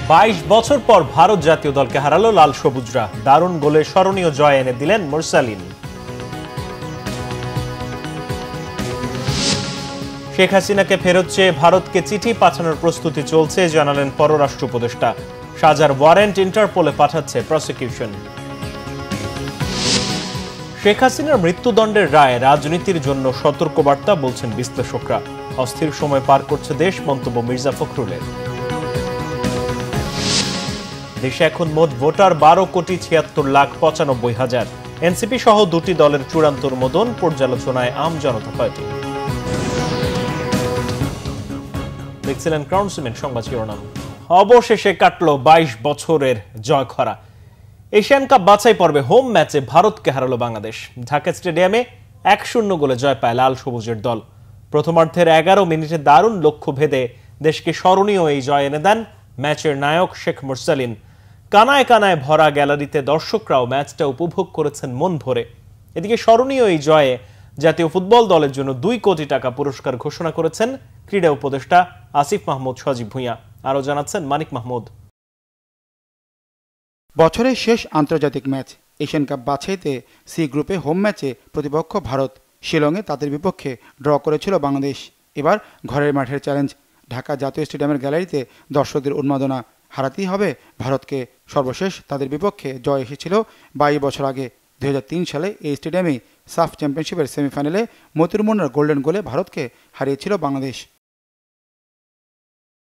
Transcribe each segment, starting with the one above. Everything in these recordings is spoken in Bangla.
22 বছর পর ভারত জাতীয় দলকে হারালো লাল সবুজরা। দারুণ গোলে স্মরণীয় জয় এনে দিলেন মুরসালিন। শেখ হাসিনাকে ফেরত চেয়ে ভারতকে চিঠি পাঠানোর প্রস্তুতি চলছে জানালেন পররাষ্ট্র উপদেষ্টা। সাজার ওয়ারেন্ট ইন্টারপোলে পাঠাচ্ছে প্রসিকিউশন। শেখ হাসিনার মৃত্যুদণ্ডের রায় রাজনীতির জন্য সতর্কবার্তা বলছেন বিশ্লেষকরা। অস্থির সময় পার করছে দেশ, মন্তব্য মির্জা ফখরুলের। দেশে এখন মোট ভোটার 12,76,95,000। এনসিপি সহ দুটি দলের চূড়ান্ত অনুমোদন, পর্যালোচনায় আম জনতা পার্টি। দেখছিলেন ক্রাউন সিমেন্ট সংবাদ শিরোনাম। অবশেষে কাটলো 22 বছরের জয় খরা। এশিয়ান কাপ বাছাই পর্বে হোম ম্যাচে ভারতকে হারালো বাংলাদেশ। ঢাকা স্টেডিয়ামে 1-0 গোলে জয় পায় লাল সবুজের দল। প্রথমার্ধের 11 মিনিটে দারুণ লক্ষ্য ভেদে দেশকে স্মরণীয় এই জয় এনে দেন ম্যাচের নায়ক শেখ মুরসালিন। কানায় কানায় ভরা গ্যালারিতে দর্শকরাও ম্যাচটা উপভোগ করেছেন মন ভরে। এদিকে স্মরণীয় এই জয়ে জাতীয় ফুটবল দলের জন্য 2 কোটি টাকা পুরস্কার ঘোষণা করেছেন ক্রীড়া উপদেষ্টা আসিফ মাহমুদ সজীব ভুঁইয়া। আরও জানাচ্ছেন মানিক মাহমুদ। বছরের শেষ আন্তর্জাতিক ম্যাচ এশিয়ান কাপ বাছাইতে সি গ্রুপে হোম ম্যাচে প্রতিপক্ষ ভারত। শিলংয়ে তাদের বিপক্ষে ড্র করেছিল বাংলাদেশ। এবার ঘরের মাঠের চ্যালেঞ্জ। ঢাকা জাতীয় স্টেডিয়ামের গ্যালারিতে দর্শকদের উন্মাদনা। হারাতেই হবে ভারতকে। সর্বশেষ তাদের বিপক্ষে জয় এসেছিল 22 বছর আগে। 2003 সালে এই স্টেডিয়ামেই সাফ চ্যাম্পিয়নশিপের সেমিফাইনালে মতিউর মুন্নার গোল্ডেন গোলে ভারতকে হারিয়েছিল বাংলাদেশ।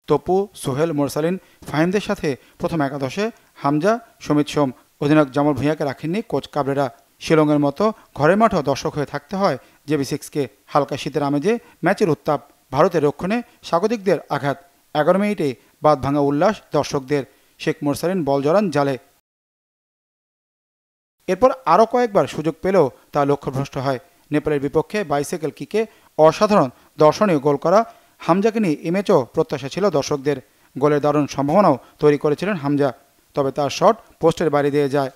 তপু, সোহেল, মোরসালিন, ফাহিমদের সাথে প্রথম একাদশে হামজা, সমিত সোম, অধিনায়ক জামাল ভুঁইয়াকে রাখেননি কোচ কাবরেরা। শিলংয়ের মতো ঘরের মাঠেও দর্শক হয়ে থাকতে হয় JB6কে। হালকা শীতের আমেজে ম্যাচের উত্তাপ, ভারতের রক্ষণে স্বাগতিকদের আঘাত। 11 মিনিটে বাদ ভাঙা উল্লাস দর্শকদের। শেখ মুরসালিন বল জড়ান জালে। এরপর আরও কয়েকবার সুযোগ পেলেও তা লক্ষ্যভ্রষ্ট হয়। নেপালের বিপক্ষে বাইসাইকেল কিকে অসাধারণ দর্শনীয় গোল করা হামজাকে নিয়ে এই ম্যাচও প্রত্যাশা ছিল দর্শকদের। গোলের দারুণ সম্ভাবনাও তৈরি করেছিলেন হামজা, তবে তার শট পোস্টের বাইরে দিয়ে যায়।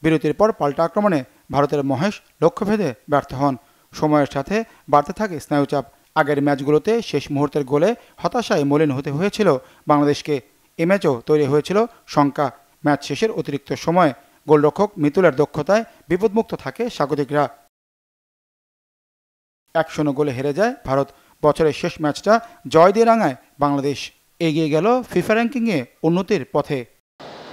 বিরতির পর পাল্টা আক্রমণে ভারতের মহেশ লক্ষ্যভেদে ব্যর্থ হন। সময়ের সাথে বাড়তে থাকে স্নায়ুচাপ। আগের ম্যাচগুলোতে শেষ মুহূর্তের গোলে হতাশায় মলিন হতে হয়েছিল বাংলাদেশকে। এ ম্যাচও তৈরি হয়েছিল শঙ্কা। ম্যাচ শেষের অতিরিক্ত সময়ে গোলরক্ষক মিতুলের দক্ষতায় বিপদমুক্ত থাকে স্বাগতিকরা। 1-0 গোলে হেরে যায় ভারত। বছরের শেষ ম্যাচটা জয় দিয়ে রাঙায় বাংলাদেশ। এগিয়ে গেল ফিফা র্যাঙ্কিংয়ে উন্নতির পথে।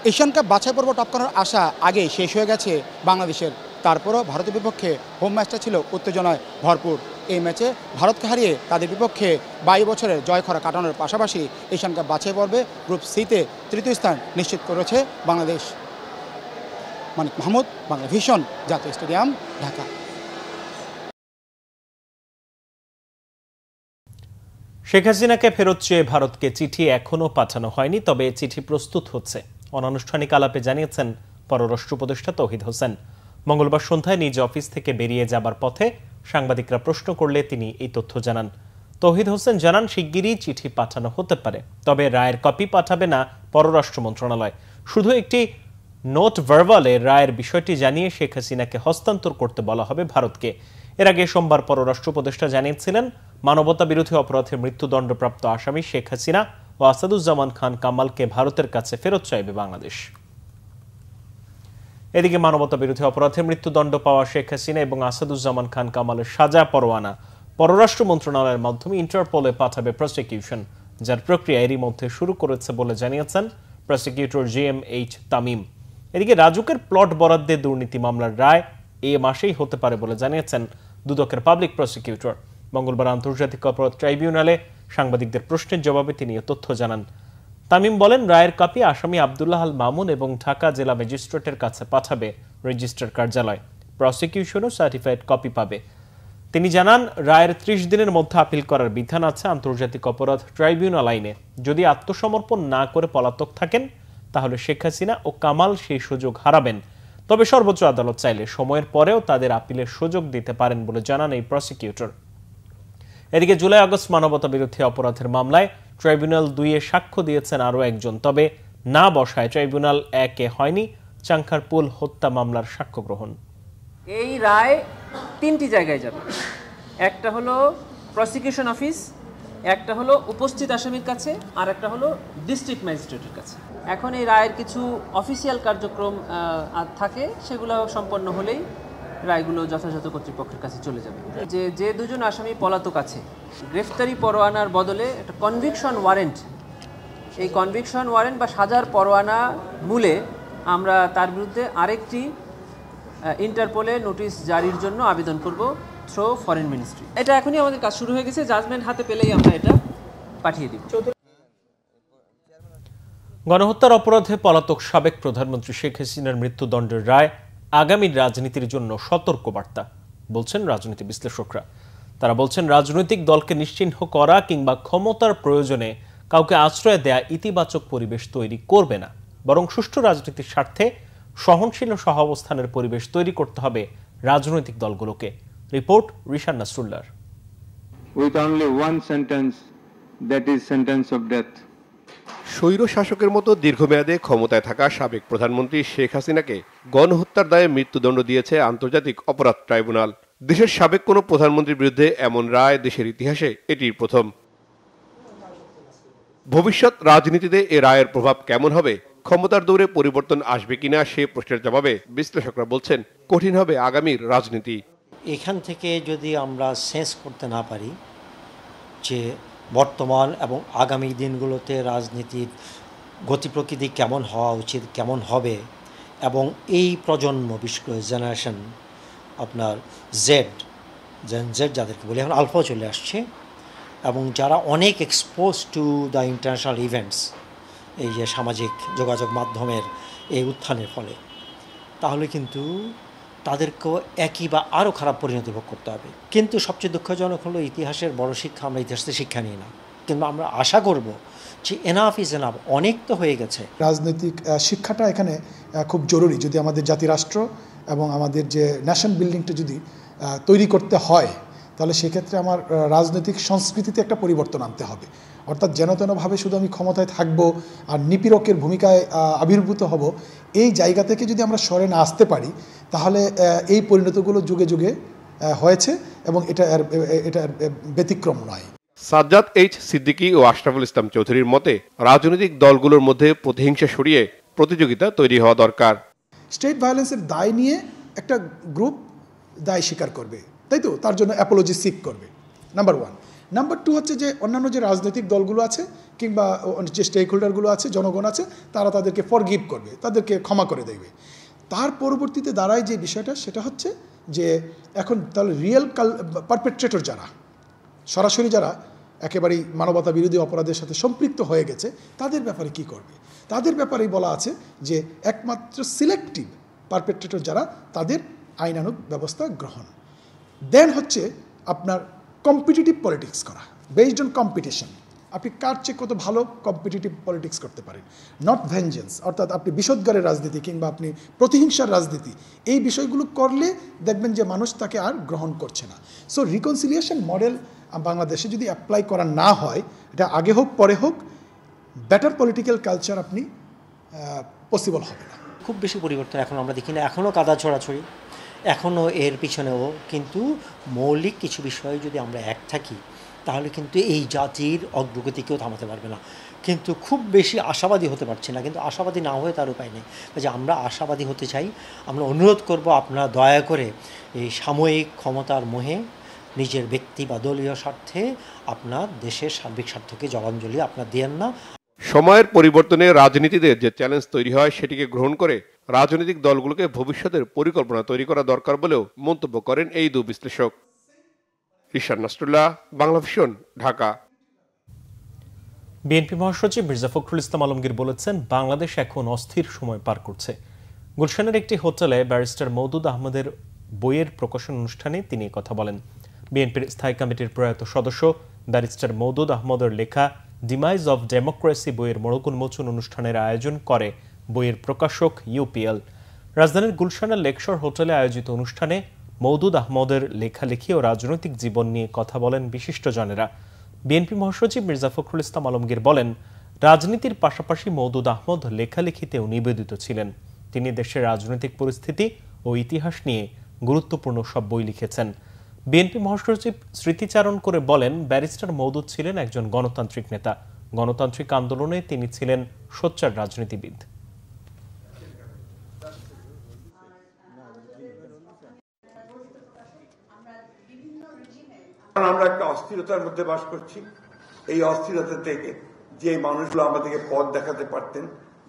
এশিয়ান কাপ বাছাই পর্ব টপ করার আশা আগেই শেষ হয়ে গেছে বাংলাদেশের। তারপরও ভারতের বিপক্ষে হোম ম্যাচটা ছিল উত্তেজনায় ভরপুর। এই ম্যাচে ভারতকে হারিয়ে তাদের বিপক্ষে 22 বছরের জয় খরা কাটানোর পাশাপাশি এশিয়ান কাপ বাছাই পর্বে গ্রুপ সিতে তৃতীয় স্থান নিশ্চিত করেছে বাংলাদেশ। মানিক মাহমুদ, বাংলা ভিশন, জাতীয় স্টেডিয়াম, ঢাকা। শেখ হাসিনাকে ফেরত চেয়ে ভারতকে চিঠি এখনও পাঠানো হয়নি, তবে চিঠি প্রস্তুত হচ্ছে। অনানুষ্ঠানিক আলাপে জানিয়েছেন পররাষ্ট্র উপদেষ্টা তৌহিদ হোসেন। মঙ্গলবার সন্ধ্যায় নিজ অফিস থেকে বেরিয়ে যাবার পথে সাংবাদিকরা প্রশ্ন করলে তিনি এই তথ্য জানান। তৌহিদ হোসেন জানান, শিগগিরই চিঠি পাঠানো হতে পারে, তবে রায়ের কপি পাঠাবে না পররাষ্ট্র মন্ত্রণালয়। শুধু একটি নোট ভার্বালে রায়ের বিষয়টি জানিয়ে শেখ হাসিনাকে হস্তান্তর করতে বলা হবে ভারতকে। এর আগে সোমবার পররাষ্ট্র উপদেষ্টা জানিয়েছিলেন, মানবতা বিরোধী অপরাধে মৃত্যুদণ্ডপ্রাপ্ত আসামি শেখ হাসিনা ও আসাদুজ্জামান খান কামালকে ভারতের কাছে ফেরত চাইবে বাংলাদেশ। এদিকে মানবতা বিরোধী অপরাধে মৃত্যুদণ্ড পাওয়া শেখ হাসিনা এবং আসাদুজ্জামান খান কামালের সাজা পরোয়ানা পররাষ্ট্র মন্ত্রণালয়ের মাধ্যমে ইন্টারপোলে পাঠাবে প্রসিকিউশন, যার প্রক্রিয়া এরই মধ্যে শুরু করেছে বলে জানিয়েছেন প্রসিকিউটর JMH তামিম। এদিকে রাজুকের প্লট বরাদ্দে দুর্নীতি মামলার রায় এ মাসেই হতে পারে বলে জানিয়েছেন দুদকের পাবলিক প্রসিকিউটর। মঙ্গলবার আন্তর্জাতিক অপরাধ ট্রাইব্যুনালে সাংবাদিকদের প্রশ্নের জবাবে তিনি এ তথ্য জানান। তামিম বলেন, রায়ের কপি আসামি আব্দুল্লাহ আল মামুন এবং ঢাকা জেলা ম্যাজিস্ট্রেটের কাছে পাঠাবে রেজিস্ট্রার কার্যালয়। প্রসিকিউশনও সার্টিফাইড কপি পাবে। তিনি জানান, রায়ের 30 দিনের মধ্যে আপিল করার বিধান আছে আন্তর্জাতিক অপরাধ ট্রাইব্যুনাল আইনে। যদি আত্মসমর্পণ না করে পলাতক থাকেন তাহলে শেখ হাসিনা ও কামাল সেই সুযোগ হারাবেন। তবে সর্বোচ্চ আদালত চাইলে সময়ের পরেও তাদের আপিলের সুযোগ দিতে পারেন বলে জানান এই প্রসিকিউটর। এদিকে জুলাই আগস্ট মানবতা বিরোধী অপরাধের মামলায় ট্রাইব্যুনাল 2-এ সাক্ষ্য দিয়েছেন আরও একজন, তবে না বসায় ট্রাইব্যুনাল 1-এ হয়নি চাংখারপুল হত্যা মামলার সাক্ষ্য গ্রহণ। এই রায় 3টি জায়গায় যাবে। একটা হলো প্রসিকিউশন অফিস, একটা হলো উপস্থিত আসামির কাছে আর একটা হলো ডিস্ট্রিক্ট ম্যাজিস্ট্রেটের কাছে। এখন এই রায়ের কিছু অফিসিয়াল কার্যক্রম থাকে, সেগুলো সম্পন্ন হলেই রায়গুলো যথাযথ কর্তৃপক্ষের কাছে চলে যাবে। যে দুজন আসামি পলাতক আছে, গ্রেফতারি পরোয়ানার বদলে একটা কনভিকশন ওয়ারেন্ট, এই কনভিকশন ওয়ারেন্ট বা সাজার পরোয়ানা মূলে আমরা তার বিরুদ্ধে আরেকটি ইন্টারপোলে নোটিশ জারির জন্য আবেদন করব থ্রু ফরেন মিনিস্ট্রি। এটা এখনই আমাদের কাজ শুরু হয়ে গেছে, জাজমেন্ট হাতে পেলেই আমরা এটা পাঠিয়ে দিব। গণহত্যার অপরাধে পলাতক সাবেক প্রধানমন্ত্রী শেখ হাসিনার মৃত্যুদণ্ডের রায় আগামীর রাজনীতির জন্য সতর্কবার্তা বলছেন রাজনীতি বিশ্লেষকরা। তারা বলছেন, রাজনৈতিক দলকে নিশ্চিহ্ন করা কিংবা ক্ষমতার প্রয়োজনে কাউকে আশ্রয় দেয়া ইতিবাচক পরিবেশ তৈরি করবে না, বরং সুষ্ঠু রাজনীতির স্বার্থে সহনশীল সহাবস্থানের পরিবেশ তৈরি করতে হবে রাজনৈতিক দলগুলোকে। রিপোর্ট রিশান নাসরুল্লাহর। With only one sentence, that is sentence of death. স্বৈর শাসকের মতো দীর্ঘমেয়াদে ক্ষমতায় থাকা সাবেক প্রধানমন্ত্রী শেখ হাসিনাকে গণহত্যার দায়ে মৃত্যুদণ্ড দিয়েছে আন্তর্জাতিক অপরাধ ট্রাইব্যুনাল। দেশের সাবেক কোনো প্রধানমন্ত্রীর বিরুদ্ধে এমন রায় দেশের ইতিহাসে এটিই প্রথম। ভবিষ্যৎ রাজনীতিতে এ রায়ের প্রভাব কেমন হবে, ক্ষমতার দৌড়ে পরিবর্তন আসবে কিনা সে প্রশ্নের জবাবে বিশ্লেষকরা বলছেন, কঠিন হবে আগামীর রাজনীতি। এখান থেকে যদি আমরা সেন্স করতে না পারি যে বর্তমান এবং আগামী দিনগুলোতে রাজনীতির গতি প্রকৃতি কেমন হওয়া উচিত, কেমন হবে, এবং এই প্রজন্ম, বিশেষ করে জেনারেশন আপনার জেন জেড যাদেরকে বলি, এখন আলফাও চলে আসছে, এবং যারা অনেক expose to the international events, এই যে সামাজিক যোগাযোগ মাধ্যমের এই উত্থানের ফলে, তাহলে কিন্তু তাদেরকেও একই বা আরও খারাপ পরিণতি ভোগ করতে হবে। কিন্তু সবচেয়ে দুঃখজনক হলো ইতিহাসের বড় শিক্ষা আমরা ইতিহাসে শিক্ষা নিই না, কিন্তু আমরা আশা করব যে এনাফ ইজ এনাফ, অনেক তো হয়ে গেছে। রাজনৈতিক শিক্ষাটা এখানে খুব জরুরি। যদি আমাদের জাতিরাষ্ট্র এবং আমাদের যে ন্যাশন বিল্ডিংটা যদি তৈরি করতে হয়, তাহলে সেক্ষেত্রে আমার রাজনৈতিক সংস্কৃতিতে একটা পরিবর্তন আনতে হবে। অর্থাৎ যেন তেনভাবে শুধু আমি ক্ষমতায় থাকবো আর নিপীড়কের ভূমিকায় আবির্ভূত হব, এই জায়গা থেকে যদি আমরা সরে না আসতে পারি, তাহলে এই পরিণতিগুলো যুগে যুগে হয়েছে এবং এটা ব্যতিক্রম নয়। সাজ্জাদ এইচ সিদ্দিকী ও আশরাফুল ইসলাম চৌধুরীর মতে, রাজনৈতিক দলগুলোর মধ্যে প্রতিহিংসা সরিয়ে প্রতিযোগিতা তৈরি হওয়া দরকার। স্টেট ভায়োলেন্সের দায় নিয়ে একটা গ্রুপ দায় স্বীকার করবে, তাই তো, তার জন্য অ্যাপোলজি সিক করবে, নাম্বার ওয়ান। নাম্বার টু হচ্ছে যে অন্যান্য যে রাজনৈতিক দলগুলো আছে কিংবা যে স্টেক হোল্ডারগুলো আছে, জনগণ আছে, তারা তাদেরকে ফরগিভ করবে, তাদেরকে ক্ষমা করে দেবে। তার পরবর্তীতে দাঁড়ায় যে বিষয়টা, সেটা হচ্ছে যে এখন তাহলে রিয়েল পারপেট্রেটর যারা, সরাসরি যারা একেবারেই মানবতা বিরোধী অপরাধের সাথে সম্পৃক্ত হয়ে গেছে, তাদের ব্যাপারে কি করবে? তাদের ব্যাপারেই বলা আছে যে একমাত্র সিলেক্টিভ পারপেট্রেটর যারা, তাদের আইনানুগ ব্যবস্থা গ্রহণ। দেন হচ্ছে আপনার কম্পিটিটিভ পলিটিক্স করা, বেসড অন কম্পিটিশন। আপনি কার চেয়ে কত ভালো কম্পিটিটিভ পলিটিক্স করতে পারেন, নট ভেঞ্জেন্স। অর্থাৎ আপনি বিষোদ্গারের রাজনীতি কিংবা আপনি প্রতিহিংসার রাজনীতি, এই বিষয়গুলো করলে দেখবেন যে মানুষ তাকে আর গ্রহণ করছে না। সো রিকনসিলিয়েশন মডেল বাংলাদেশে যদি অ্যাপ্লাই করা না হয়, এটা আগে হোক পরে হোক, বেটার পলিটিক্যাল কালচার আপনি পসিবল হবে না। খুব বেশি পরিবর্তন এখন আমরা দেখি না, এখনও কাদা ছড়াছড়ি, এখনও এর পিছনেও কিন্তু মৌলিক কিছু বিষয়ে যদি আমরা এক থাকি, তাহলে কিন্তু এই জাতির অগ্রগতিকেও থামাতে পারবে না। কিন্তু খুব বেশি আশাবাদী হতে পারছি না, কিন্তু আশাবাদী না হয়ে তার উপায় নেই। যে আমরা আশাবাদী হতে চাই, আমরা অনুরোধ করব, আপনারা দয়া করে এই সাময়িক ক্ষমতার মোহে নিজের ব্যক্তি বা দলীয় স্বার্থে আপনার দেশের সার্বিক স্বার্থকে জলাঞ্জলি আপনার দেন না। সময়ের পরিবর্তনে রাজনীতিতে যে চ্যালেঞ্জ তৈরি হয়, সেটিকে গ্রহণ করে রাজনৈতিক দলগুলোকে ভবিষ্যতের পরিকল্পনা তৈরি করা দরকার বলেও মন্তব্য করেন এই দু বিশ্লেষক। রিশান নাসরুল্লাহ, বাংলাভিশন, ঢাকা। বিএনপি মহাসচিব মির্জা ফখরুল ইসলাম আলমগীর বলেছেন, বাংলাদেশ এখন অস্থির সময় পার করছে। গুলশানের একটি হোটেলে ব্যারিস্টার মওদুদ আহমদের বইয়ের প্রকাশন অনুষ্ঠানে তিনি কথা বলেন। বিএনপির স্থায়ী কমিটির প্রয়াত সদস্য ব্যারিস্টার মওদুদ আহমদের লেখা ডিমাইজ অব ডেমোক্রেসি বইয়ের মোড়ক উন্মোচন অনুষ্ঠানের আয়োজন করে বইয়ের প্রকাশক ইউপিএল। রাজধানীর গুলশানের লেকশর হোটেলে আয়োজিত অনুষ্ঠানে মওদুদ আহমদের লেখালেখি ও রাজনৈতিক জীবন নিয়ে কথা বলেন বিশিষ্টজনেরা। বিএনপি মহাসচিব মির্জা ফখরুল ইসলাম আলমগীর বলেন, রাজনীতির পাশাপাশি মওদুদ আহমদ লেখালেখিতেও নিবেদিত ছিলেন। তিনি দেশের রাজনৈতিক পরিস্থিতি ও ইতিহাস নিয়ে গুরুত্বপূর্ণ সব বই লিখেছেন। বিএনপি মহাসচিব স্মৃতিচারণ করে বলেন, ব্যারিস্টার মওদুদ ছিলেন একজন গণতান্ত্রিক নেতা। গণতান্ত্রিক আন্দোলনে তিনি ছিলেন সোচ্চার রাজনীতিবিদ। আমরা একটা অস্থিরতার মধ্যে বাস করছি। এই অস্থিরতা থেকে যে মানুষগুলো আমাদেরকে পথ দেখাতে পারতেন,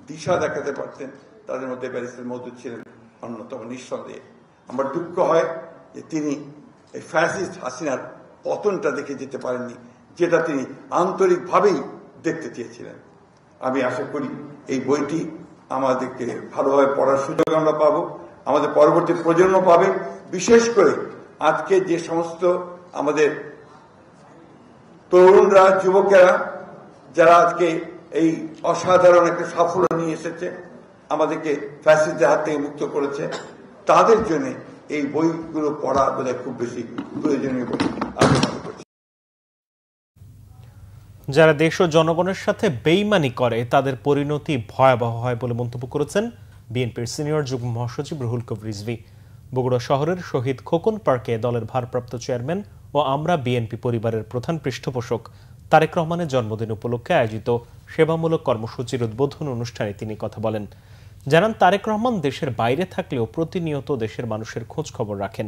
দিশা দেখাতে পারতেন, তাদের মধ্যে ব্যারিস্টার মওদুদ ছিলেন অন্যতম, নিঃসন্দেহে। আমার দুঃখ হয় যে তিনি এই ফ্যাসিস্ট হাসিনার পতনটা দেখে যেতে পারেননি, যেটা তিনি আন্তরিকভাবেই দেখতে চেয়েছিলেন। আমি আশা করি এই বইটি আমাদেরকে ভালোভাবে পড়ার সুযোগ আমরা পাবো, আমাদের পরবর্তী প্রজন্ম পাবে। বিশেষ করে আজকে যে সমস্ত আমাদের তরুণরা, যুবকেরা যারা আজকে এই অসাধারণ একটা সাফল্য নিয়ে এসেছে, আমাদেরকে ফ্যাসিস্টদের হাত থেকে মুক্ত করেছে, তাদের জন্য এই বইগুলো পড়া বোধহয় খুব বেশি প্রয়োজনীয় বলে আমি মনে করছি। যারা দেশ ও জনগণের সাথে বেইমানি করে তাদের পরিণতি ভয়াবহ হয় বলে মন্তব্য করেছেন বিএনপির সিনিয়র যুগ্ম মহাসচিব রুহুল কবির রিজভী। বগুড়া শহরের শহীদ খোকন পার্কে দলের ভারপ্রাপ্ত চেয়ারম্যান ও আমরা বিএনপি পরিবারের প্রধান পৃষ্ঠপোষক তারেক রহমানের জন্মদিন উপলক্ষে আয়োজিত সেবামূলক কর্মসূচির উদ্বোধন অনুষ্ঠানে তিনি কথা বলেন। জানান, তারেক রহমান দেশের বাইরে থাকলেও প্রতিনিয়ত দেশের মানুষের খোঁজ খবর রাখেন।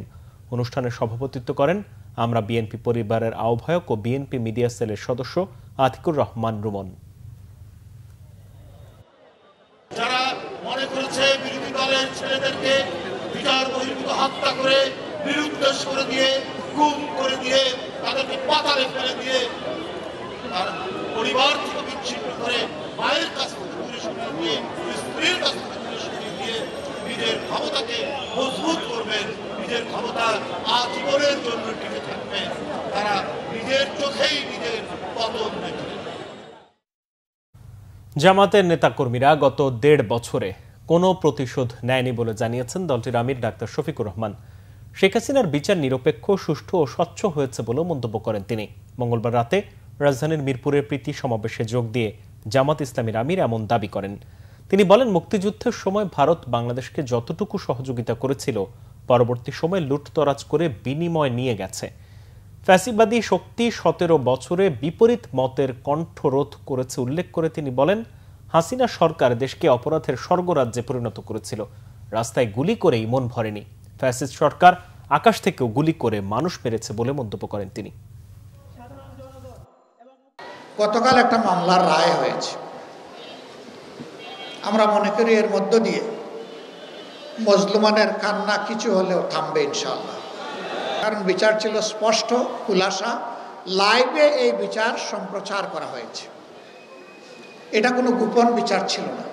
অনুষ্ঠানে সভাপতিত্ব করেন আমরা বিএনপি পরিবারের আহ্বায়ক ও বিএনপি মিডিয়া সেলের সদস্য আতিকুর রহমান রুমন। যারা মনে করেছে বিরোধী দলের ছেলেদেরকে বিচার বহির্ভূত হত্যা করে, নিরুদ্দেশ করে দিয়ে, গুম করে দিয়ে, তাদেরকে পাতালে ফেলে দিয়ে, তার পরিবার থেকে বিচ্ছিন্ন করে, মায়ের কাছ থেকে দূরে সরিয়ে দিয়ে, স্ত্রীর কাছ থেকে দূরে সরিয়ে দিয়ে নিজের ক্ষমতাকে মজবুত করবেন, নিজের ক্ষমতা আজীবনের জন্য টিকে থাকবেন। তারা নিজের চোখেই নিজের পতন দেখলেন। জামাতের নেতাকর্মীরা গত 1.5 বছরে কোনো প্রতিশোধ নেয়নি বলে জানিয়েছেন দলটির আমির ডাক্তার শফিকুর রহমান। শেখ হাসিনার বিচার নিরপেক্ষ, সুষ্ঠু ও স্বচ্ছ হয়েছে বলেও মন্তব্য করেন তিনি। মঙ্গলবার রাতে রাজধানীর মিরপুরের প্রীতি সমাবেশে যোগ দিয়ে জামাত ইসলামীর আমির এমন দাবি করেন। তিনি বলেন, মুক্তিযুদ্ধের সময় ভারত বাংলাদেশকে যতটুকু সহযোগিতা করেছিল, পরবর্তী সময়ে লুটতরাজ করে বিনিময় নিয়ে গেছে। ফ্যাসিবাদী শক্তি 17 বছরে বিপরীত মতের কণ্ঠরোধ করেছে উল্লেখ করে তিনি বলেন, হাসিনা সরকার দেশকে অপরাধের স্বর্গরাজ্যে পরিণত করেছিল। রাস্তায় গুলি করেই মন ভরেনি। ফ্যাসিস্ট সরকার আকাশ থেকেও গুলি করে মানুষ মেরেছে বলে মন্তব্য করেন তিনি। গতকাল একটা মামলার রায় হয়েছে। আমরা মনে করি এর মধ্য দিয়ে মজলুমানের কান্না কিছু হলেও থামবে ইনশাআল্লাহ। কারণ বিচার ছিল স্পষ্ট, খুলাসা, লাইভে এই বিচার সম্প্রচার করা হয়েছে। এটা কোনো গোপন বিচার ছিল না।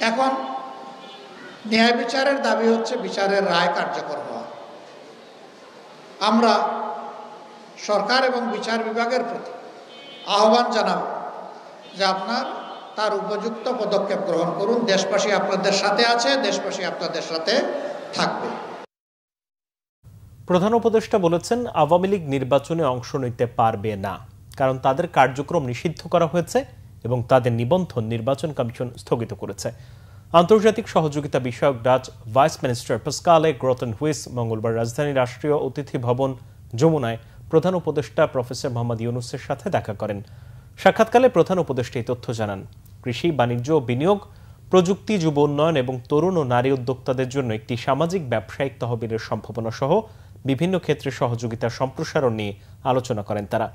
এখন ন্যায় বিচারের দাবি হচ্ছে বিচারের রায় কার্যকর হওয়া। আমরা সরকার এবং বিচার বিভাগের প্রতি আহ্বান জানাব যে আপনার তার উপযুক্ত পদক্ষেপ গ্রহণ করুন। দেশবাসী আপনাদের সাথে আছে, দেশবাসী আপনাদের সাথে থাকবে। প্রধান উপদেষ্টা বলেছেন, আওয়ামী লীগ নির্বাচনে অংশ নিতে পারবে না, কারণ তাদের কার্যক্রম নিষিদ্ধ করা হয়েছে এবং তাদের নিবন্ধন নির্বাচন কমিশন স্থগিত করেছে। আন্তর্জাতিক সহযোগিতা বিষয়ক ডাচ ভাইস মিনিস্টার পাসকালে গ্রোটেনহুইস মঙ্গলবার রাজধানীর রাষ্ট্রীয় অতিথি ভবন যমুনায় প্রধান উপদেষ্টা প্রফেসর মোহাম্মদ ইউনুসের সাথে দেখা করেন। সাক্ষাৎকালে প্রধান উপদেষ্টা এই তথ্য জানান। কৃষি, বাণিজ্য ও বিনিয়োগ, প্রযুক্তি, যুব উন্নয়ন এবং তরুণ ও নারী উদ্যোক্তাদের জন্য একটি সামাজিক ব্যবসায়িক তহবিলের সম্ভাবনা সহ বিভিন্ন ক্ষেত্রে সহযোগিতার সম্প্রসারণ নিয়ে আলোচনা করেন তারা।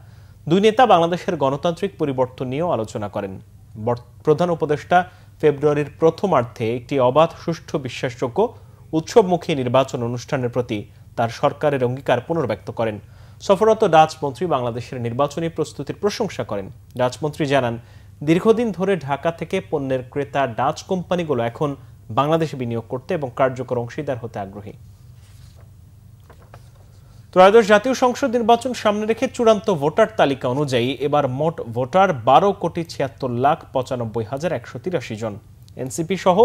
দুই নেতা বাংলাদেশের গণতান্ত্রিক পরিবর্তন নিয়েও আলোচনা করেন। প্রধান উপদেষ্টা ফেব্রুয়ারির প্রথমার্ধে একটি অবাধ, সুষ্ঠু, বিশ্বাসযোগ্য, উৎসবমুখী নির্বাচন অনুষ্ঠানের প্রতি তার সরকারের অঙ্গীকার পুনর্ব্যক্ত করেন। সফররত ডাচ মন্ত্রী বাংলাদেশের নির্বাচনী প্রস্তুতির প্রশংসা করেন। ডাচ মন্ত্রী জানান, দীর্ঘদিন ধরে ঢাকা থেকে পণ্যের ক্রেতা ডাচ কোম্পানিগুলো এখন বাংলাদেশে বিনিয়োগ করতে এবং কার্যকর অংশীদার হতে আগ্রহী। ত্রয়োদশ জাতীয় সংসদ নির্বাচন সামনে রেখে চূড়ান্ত ভোটার তালিকা অনুযায়ী এবার মোট ভোটার 12,76,95,183 জন। এনসিপি সহ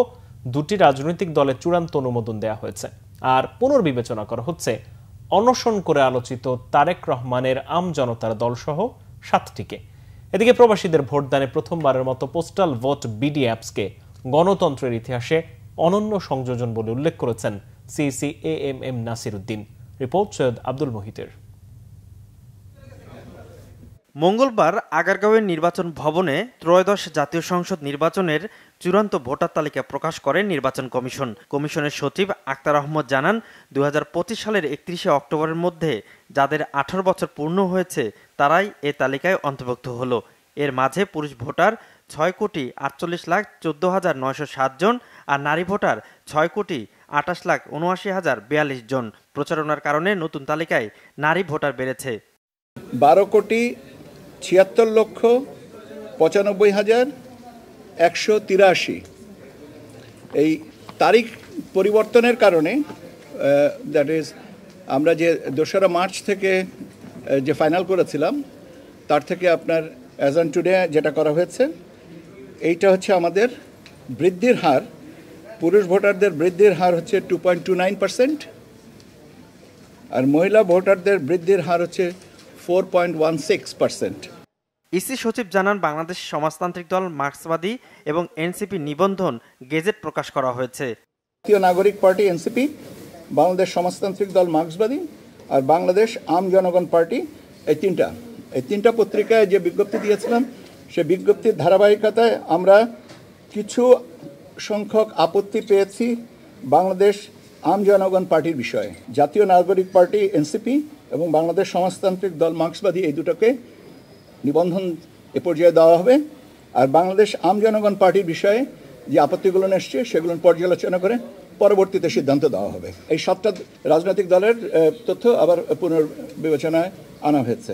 দুটি রাজনৈতিক দলের চূড়ান্ত অনুমোদন দেওয়া হয়েছে। আর পুনর্বিবেচনা করা হচ্ছে অনশন করে আলোচিত তারেক রহমানের আম জনতার দল সহ 7টিকে। এদিকে প্রবাসীদের ভোটদানে প্রথমবারের মতো পোস্টাল ভোট বিডি অ্যাপসকে গণতন্ত্রের ইতিহাসে অনন্য সংযোজন বলে উল্লেখ করেছেন CEC AMM Nasir Uddin. Report Syed Abdul মোহিতের। মঙ্গলবার আগারগাঁওয়ের নির্বাচন ভবনে ত্রয়োদশ জাতীয় সংসদ নির্বাচনের চূড়ান্ত ভোটার তালিকা প্রকাশ করে নির্বাচন কমিশন। কমিশনের সচিব আক্তার আহমদ জানান, 2025 সালের 31শে অক্টোবরের মধ্যে যাদের 18 বছর পূর্ণ হয়েছে তারাই এ তালিকায় অন্তর্ভুক্ত হলো। এর মাঝে পুরুষ ভোটার 6,48,14,907 জন আর নারী ভোটার 6,28,79,042 জন। প্রচারণার কারণে নতুন তালিকায় নারী ভোটার বেড়েছে। 12,76,95,183। এই তারিখ পরিবর্তনের কারণে দ্যাট ইজ আমরা যে 2রা মার্চ থেকে যে ফাইনাল করেছিলাম তার থেকে আপনার অ্যাজ অন টুডে যেটা করা হয়েছে এইটা হচ্ছে আমাদের বৃদ্ধির হার। পুরুষ ভোটারদের বৃদ্ধির হার হচ্ছে 2.29% আর মহিলা ভোটারদের বৃদ্ধির হার হচ্ছে 4.16%। ইসি সচিব জানান, বাংলাদেশ সমাজতান্ত্রিক দল মার্ক্সবাদী এবং এনসিপি নিবন্ধন গেজেট প্রকাশ করা হয়েছে। জাতীয় নাগরিক পার্টি এনসিপি, বাংলাদেশ সমাজতান্ত্রিক দল মার্ক্সবাদী আর বাংলাদেশ আম জনগণ পার্টি, এই তিনটা পত্রিকায় যে বিজ্ঞপ্তি দিয়েছিলাম সে বিজ্ঞপ্তির ধারাবাহিকতায় আমরা কিছু সংখ্যক আপত্তি পেয়েছি বাংলাদেশ আম জনগণ পার্টির বিষয়ে। জাতীয় নাগরিক পার্টি এনসিপি এবং বাংলাদেশ সমাজতান্ত্রিক দল মার্ক্সবাদী এই দুটোকে নিবন্ধন এ পর্যায়ে দেওয়া হবে। আর বাংলাদেশ আম জনগণ পার্টির বিষয়ে যে আপত্তিগুলো এসছে সেগুলো পর্যালোচনা করে পরবর্তীতে সিদ্ধান্ত দেওয়া হবে। এই 7টা রাজনৈতিক দলের তথ্য আবার পুনর্বিবেচনায় আনা হয়েছে।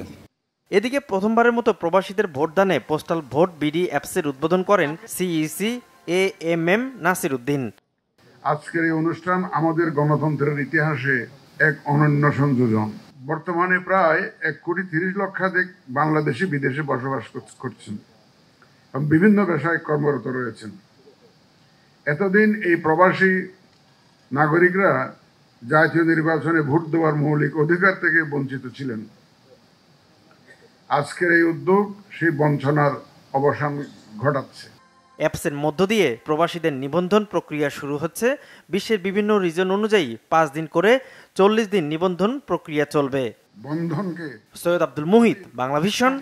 এদিকে প্রথমবারের মতো প্রবাসীদের ভোটদানে পোস্টাল ভোট বিডি অ্যাপসের উদ্বোধন করেন সিইসি AMM নাসির উদ্দিন। আজকের এই অনুষ্ঠান আমাদের গণতন্ত্রের ইতিহাসে এক অনন্য সংযোজন। বর্তমানে প্রায় 1,30,00,000 বাংলাদেশি বিদেশে বসবাস করছেন এবং বিভিন্ন পেশায় কর্মরত রয়েছেন। এতদিন এই প্রবাসী নাগরিকরা জাতীয় নির্বাচনে ভোট দেওয়ার মৌলিক অধিকার থেকে বঞ্চিত ছিলেন। আজকের এই উদ্যোগ সেই বঞ্চনার অবসান ঘটাচ্ছে। অ্যাপসের মধ্য দিয়ে প্রবাসীদের নিবন্ধন প্রক্রিয়া শুরু হচ্ছে। বিশ্বের বিভিন্ন রিজন অনুযায়ী 5 দিন করে 40 দিন নিবন্ধন প্রক্রিয়া চলবে। বন্ধনকে সৈয়দ আব্দুল মুহিত, বাংলা ভিশন,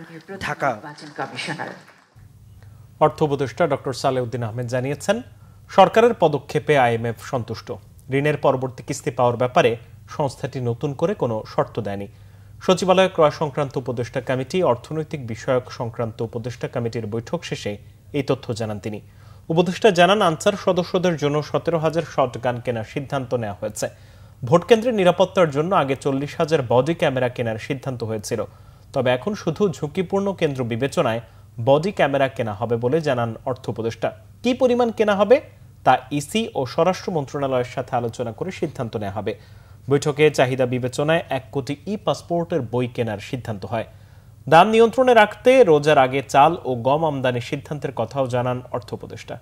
ঢাকা। অর্থ উপদেষ্টা ডক্টর সালেউদ্দিন আহমেদ জানিয়েছেন, সরকারের পদক্ষেপে IMF সন্তুষ্ট। ঋণের পরবর্তী কিস্তি পাওয়ার ব্যাপারে সংস্থাটি নতুন করে কোনো শর্ত দেয়নি। সচিবালয় ক্রয় সংক্রান্ত উপদেষ্টা কমিটি, অর্থনৈতিক বিষয়ক সংক্রান্ত উপদেষ্টা কমিটির বৈঠক শেষে এই তথ্য জানান তিনি। উপদেষ্টা জানান, আনসার সদস্যদের জন্য 17,000 শটগান কেনার সিদ্ধান্ত নেওয়া হয়েছে। ভোট কেন্দ্রের নিরাপত্তার জন্য আগে 40,000 বডি ক্যামেরা কেনার সিদ্ধান্ত হয়েছিল, তবে এখন শুধু ঝুঁকিপূর্ণ কেন্দ্র বিবেচনায় বডি ক্যামেরা কেনা হবে বলে জানান অর্থ উপদেষ্টা। কি পরিমাণ কেনা হবে তা ইসি ও স্বরাষ্ট্র মন্ত্রণালয়ের সাথে আলোচনা করে সিদ্ধান্ত নেওয়া হবে। বৈঠকে চাহিদা বিবেচনায় 1 কোটি পাসপোর্টের বই কেনার সিদ্ধান্ত হয়। দাম নিয়ন্ত্রণে রাখতে রোজার আগে চাল ও গম আমদানির সিদ্ধান্তের কথাও জানান অর্থ উপদেষ্টা।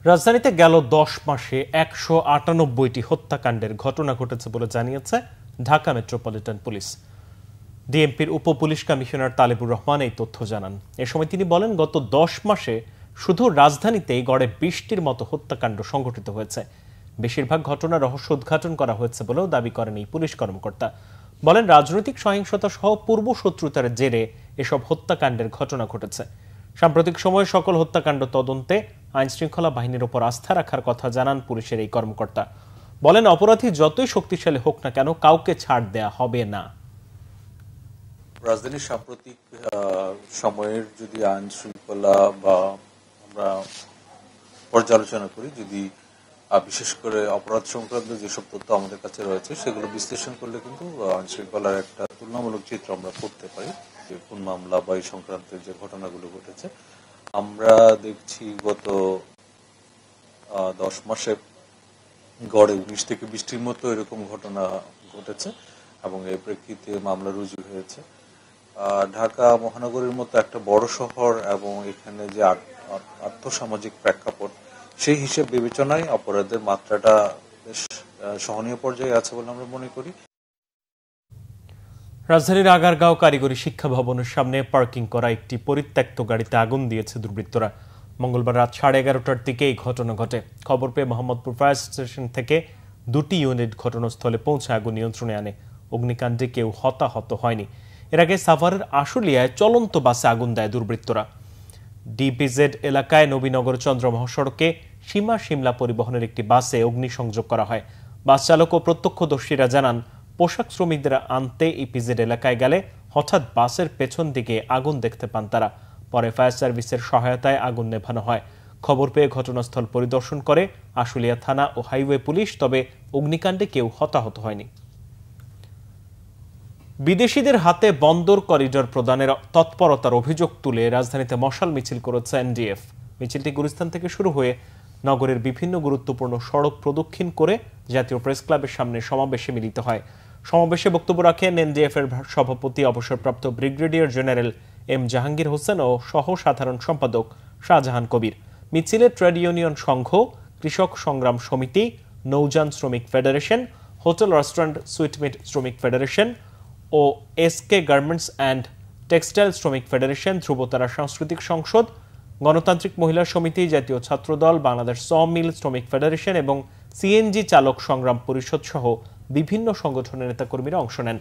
রাজধানীতে গেল 10 মাসে 198টি হত্যাকাণ্ডের ঘটনা ঘটেছে বলে জানিয়েছে ঢাকা মেট্রোপলিটন পুলিশ। ডিএমপির উপ পুলিশ কমিশনার তালেবুর রহমান এই তথ্য জানান। এ সময় তিনি বলেন, গত 10 মাসে শুধু রাজধানীতেই গড়ে 20টির মতো হত্যাকাণ্ড সংঘটিত হয়েছে। বেশিরভাগ ঘটনা রহস্য উদ্ঘাটন করা হয়েছে বলেও দাবি করেন এই পুলিশ কর্মকর্তা। বলেন, রাজনৈতিক সহিংসতা সহ পূর্ব শত্রুতার জেরে এসব হত্যাকাণ্ডের ঘটনা ঘটেছে। সাম্প্রতিক সময়ে সকল হত্যাকাণ্ড তদন্তে আইনশৃঙ্খলা বাহিনীর উপর আস্থা রাখার কথা জানান পুলিশের এই কর্মকর্তা। বলেন, অপরাধী যতই শক্তিশালী হোক না কেন, কাউকে ছাড় দেয়া হবে না। রাজধানীর সাম্প্রতিক সময়ের যদি আইন শৃঙ্খলা বা আমরা পর্যালোচনা করি, যদি বিশেষ করে অপরাধ সংক্রান্ত যেসব তথ্য আমাদের কাছে রয়েছে সেগুলো বিশ্লেষণ করলে কিন্তু আইন শৃঙ্খলার একটা তুলনামূলক চিত্র আমরা করতে পারি। যে কোন মামলা বা এই সংক্রান্ত যে ঘটনাগুলো ঘটেছে, আমরা দেখছি গত 10 মাসে গড়ে 19 থেকে 20টির মতো এরকম ঘটনা ঘটেছে এবং এর প্রেক্ষিতে মামলা রুজু হয়েছে। ঢাকা মহানগরীর মতো একটা বড় শহর এবং এখানে যে আর্থসামাজিক প্রেক্ষাপট, সেই হিসেব বিবেচনায় অপরাধের মাত্রাটা বেশ সহনীয় পর্যায়ে আছে বলে আমরা মনে করি। রাজধানীর আগারগাঁও কারিগরি শিক্ষা ভবনের সামনে পার্কিং করা একটি পরিত্যক্ত গাড়িতে আগুন দিয়েছে দুর্বৃত্তরা। মঙ্গলবার রাত 11:30টার দিকে এই ঘটনা ঘটে। খবর পেয়ে মোহাম্মদপুর ফায়ার স্টেশন থেকে 2টি ইউনিট ঘটনাস্থলে পৌঁছে আগুন নিয়ন্ত্রণে আনে। অগ্নিকাণ্ডে কেউ হতাহত হয়নি। এর আগে সাভারের আশুলিয়ায় চলন্ত বাসে আগুন দেয় দুর্বৃত্তরা। ডিপিজেড এলাকায় নবীনগর চন্দ্র মহাসড়কে সীমা সিমলা পরিবহনের একটি বাসে অগ্নিসংযোগ করা হয়। বাস চালক ও প্রত্যক্ষদর্শীরা জানান, পোশাক শ্রমিকদের আনতে ইপিজেড এলাকায় গেলে হঠাৎ বাসের পেছন দিকে আগুন দেখতে পান তারা। পরে ফায়ার সার্ভিসের সহায়তায় আগুন নেভানো হয়। খবর পেয়ে ঘটনাস্থল পরিদর্শন করে আশুলিয়া থানা ও হাইওয়ে পুলিশ, তবে অগ্নিকাণ্ডে কেউ হতাহত হয়নি। বিদেশিদের হাতে বন্দর করিডর প্রদানের তৎপরতার অভিযোগ তুলে রাজধানীতে মশাল মিছিল করেছে এনডিএফ। মিছিলটি গুলিস্তান থেকে শুরু হয়ে নগরের বিভিন্ন গুরুত্বপূর্ণ সড়ক প্রদক্ষিণ করে জাতীয় প্রেস ক্লাবের সামনে সমাবেশে মিলিত হয়। সমাবেশে বক্তব্য রাখেন এনডিএফ এর সভাপতি অবসরপ্রাপ্ত brigadier general M Jahangir Hossain ও সহ সাধারণ সম্পাদক শাহজাহান কবির। মিছিলে ট্রেড ইউনিয়ন সংঘ, কৃষক সংগ্রাম সমিতি, নৌযান শ্রমিক ফেডারেশন, হোটেল রেস্টুরেন্ট সুইটমিট শ্রমিক ফেডারেশন ও এসকে গার্মেন্টস অ্যান্ড টেক্সটাইল শ্রমিক ফেডারেশন, ধ্রুবতারা সাংস্কৃতিক সংসদ, গণতান্ত্রিক মহিলা সমিতি, জাতীয় ছাত্রদল, বাংলাদেশ স মিল শ্রমিক ফেডারেশন এবং সিএনজি চালক সংগ্রাম পরিষদ সহ বিভিন্ন সংগঠনের নেতাকর্মীরা অংশ নেন।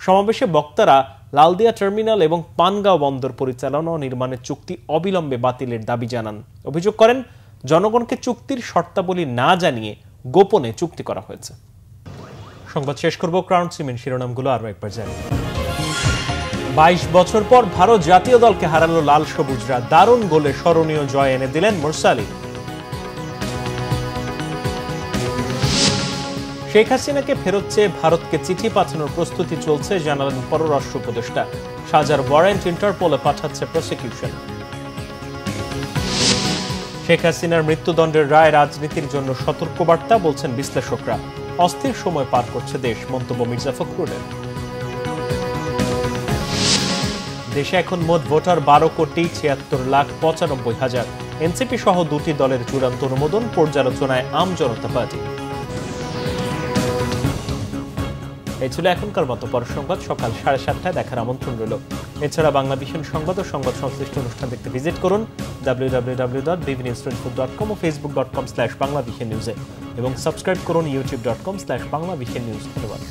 সমাবেশে বক্তারা লালদিয়া টার্মিনাল এবং পানগাঁও বন্দর পরিচালনা ও নির্মাণের চুক্তি অবিলম্বে বাতিলের দাবি জানান। অভিযোগ করেন, জনগণকে চুক্তির শর্তাবলী না জানিয়ে গোপনে চুক্তি করা হয়েছে। সংবাদ শেষ করব ক্রাউন সিমেন্ট শিরোনামগুলো আরো একবার জানি। 22 বছর পর ভারত জাতীয় দলকে হারালো লাল সবুজরা। দারুণ গোলে স্মরণীয় জয় এনে দিলেন মুরসালি। শেখ হাসিনাকে ফেরত চেয়ে ভারতকে চিঠি পাঠানোর প্রস্তুতি চলছে, জানালেন পররাষ্ট্র উপদেষ্টা। সাজার ওয়ারেন্ট ইন্টারপোলে পাঠাচ্ছে প্রসিকিউশন। শেখ হাসিনার মৃত্যুদণ্ডের রায় রাজনীতির জন্য সতর্কবার্তা, বলছেন বিশ্লেষকরা। অস্থির সময় পার করছে দেশ, মন্তব্য মির্জা ফখরুলের। দেশে এখন মোট ভোটার 12,76,95,000। এনসিপি সহ দুটি দলের চূড়ান্ত অনুমোদন, পর্যালোচনায় আম জনতা পার্টি। এই ছিল এখনকার মতো। পর সংবাদ সকাল 7:30টায় দেখার আমন্ত্রণ রইল। এছাড়া বাংলা ভিশন সংবাদ ও সংবাদ সংশ্লিষ্ট অনুষ্ঠান দেখতে ভিজিট করুন www.bvnews24.com ও facebook.com/banglavishnnews এবং সাবস্ক্রাইব করুন youtube.com/banglavishnnews। ধন্যবাদ।